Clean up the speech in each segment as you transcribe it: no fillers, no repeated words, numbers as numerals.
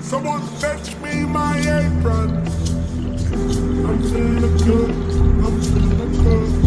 Someone fetch me my apron. I'm feeling good. I'm feeling good.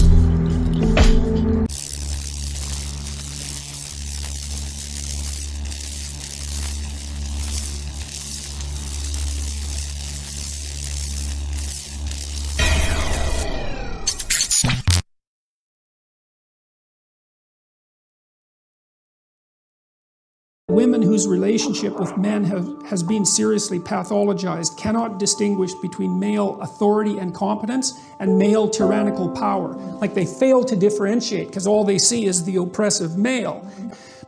Women whose relationship with men has been seriously pathologized cannot distinguish between male authority and competence and male tyrannical power. Like, they fail to differentiate because all they see is the oppressive male.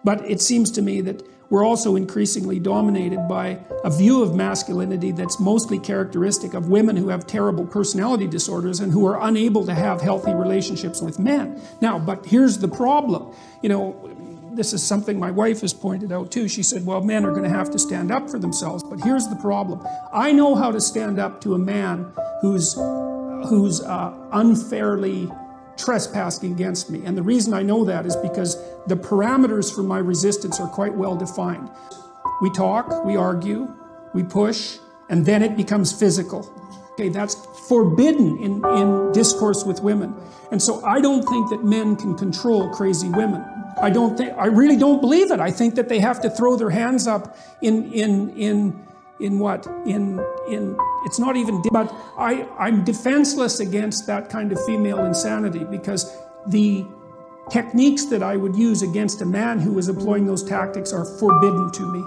But it seems to me that we're also increasingly dominated by a view of masculinity that's mostly characteristic of women who have terrible personality disorders and who are unable to have healthy relationships with men. Now, but here's the problem. You know, this is something my wife has pointed out too. She said, well, men are going to have to stand up for themselves. But here's the problem. I know how to stand up to a man who's unfairly trespassing against me. And the reason I know that is because the parameters for my resistance are quite well defined. We talk, we argue, we push, and then it becomes physical. Okay, that's forbidden in discourse with women. And so I don't think that men can control crazy women. I really don't believe it. I think that they have to throw their hands up it's not even, but I'm defenseless against that kind of female insanity, because the techniques that I would use against a man who is employing those tactics are forbidden to me.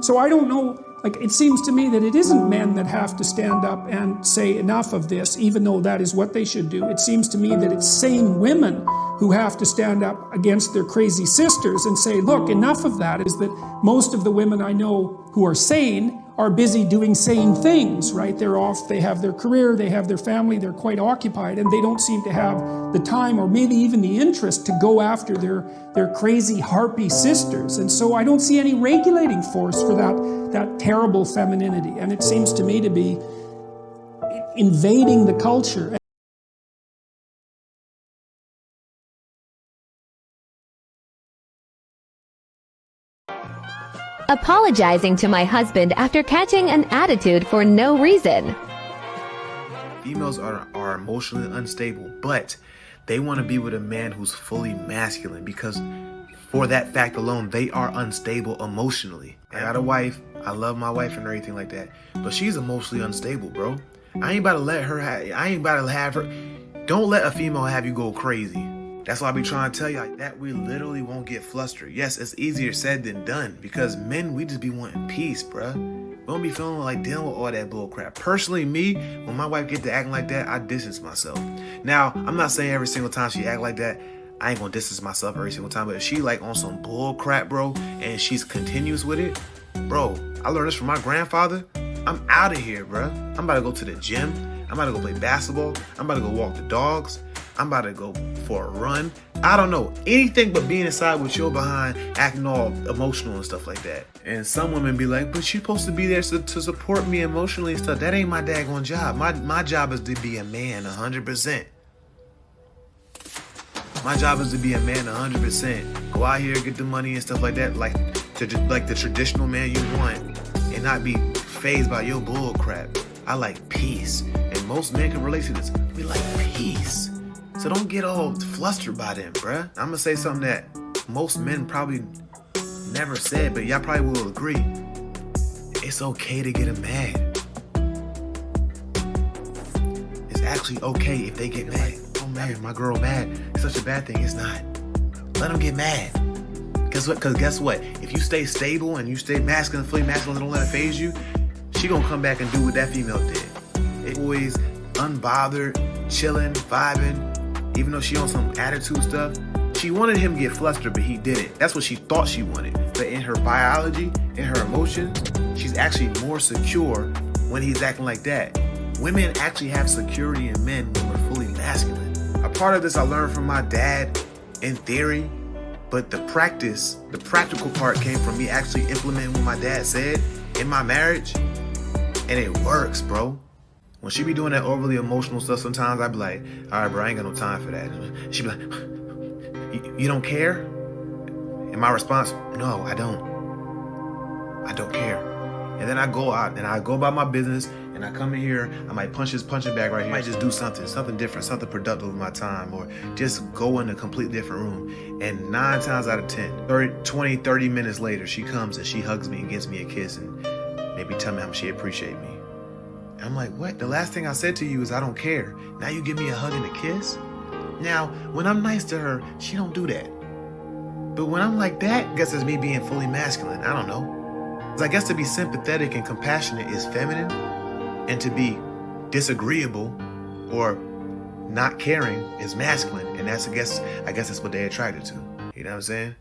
So I don't know, like, it seems to me that it isn't men that have to stand up and say enough of this, even though that is what they should do. It seems to me that it's sane women who have to stand up against their crazy sisters and say, look, enough of that. Is that most of the women I know who are sane are busy doing sane things, right? They're off, they have their career, they have their family, they're quite occupied, and they don't seem to have the time or maybe even the interest to go after their crazy harpy sisters. And so I don't see any regulating force for that terrible femininity. And it seems to me to be invading the culture. Apologizing to my husband after catching an attitude for no reason. Females are emotionally unstable, but they want to be with a man who's fully masculine, because for that fact alone, they are unstable emotionally. I got a wife, I love my wife and everything like that, but she's emotionally unstable, bro. I ain't about to have her. Don't let a female have you go crazy. That's why I be trying to tell you that we literally won't get flustered. Yes, it's easier said than done, because men, we just be wanting peace, bruh. We don't be feeling like dealing with all that bull crap. Personally, me, when my wife get to acting like that, I distance myself. Now, I'm not saying every single time she act like that, I ain't gonna distance myself every single time, but if she like on some bull crap, bro, and she's continuous with it, bro, I learned this from my grandfather. I'm out of here, bruh. I'm about to go to the gym. I'm about to go play basketball. I'm about to go walk the dogs. I'm about to go for a run. I don't know, anything but being inside with your behind, acting all emotional and stuff like that. And some women be like, but you're supposed to be there to support me emotionally and stuff. That ain't my daggone job. My job is to be a man 100%. My job is to be a man 100%. Go out here, get the money and stuff like that, like the traditional man you want, and not be fazed by your bull crap. I like peace, and most men can relate to this. We like peace. So don't get all flustered by them, bruh. I'm gonna say something that most men probably never said, but y'all probably will agree. It's okay to get them mad. It's actually okay if they get mad. Oh man, my girl mad. It's such a bad thing. It's not. Let them get mad. Guess what? Because guess what? If you stay stable and you stay masculine, fully masculine, don't let it phase you, she gonna come back and do what that female did. It always unbothered, chilling, vibing. Even though she on some attitude stuff, she wanted him to get flustered, but he didn't. That's what she thought she wanted. But in her biology, in her emotions, she's actually more secure when he's acting like that. Women actually have security in men when we're fully masculine. A part of this I learned from my dad in theory, but the practical part came from me actually implementing what my dad said in my marriage, and it works, bro. When she be doing that overly emotional stuff, sometimes I be like, all right, bro, I ain't got no time for that. She be like, you don't care? And my response, no, I don't. I don't care. And then I go out and I go about my business and I come in here, I might punch his punching bag right here. I might just do something different, something productive with my time, or just go in a completely different room. And 9 times out of 10, 30 minutes later, she comes and she hugs me and gives me a kiss and maybe tell me how much she appreciates me. I'm like, what? The last thing I said to you is I don't care. Now you give me a hug and a kiss? Now, when I'm nice to her, she don't do that. But when I'm like that, I guess it's me being fully masculine. I don't know. 'Cause I guess to be sympathetic and compassionate is feminine, and to be disagreeable or not caring is masculine. And I guess that's what they're attracted to. You know what I'm saying?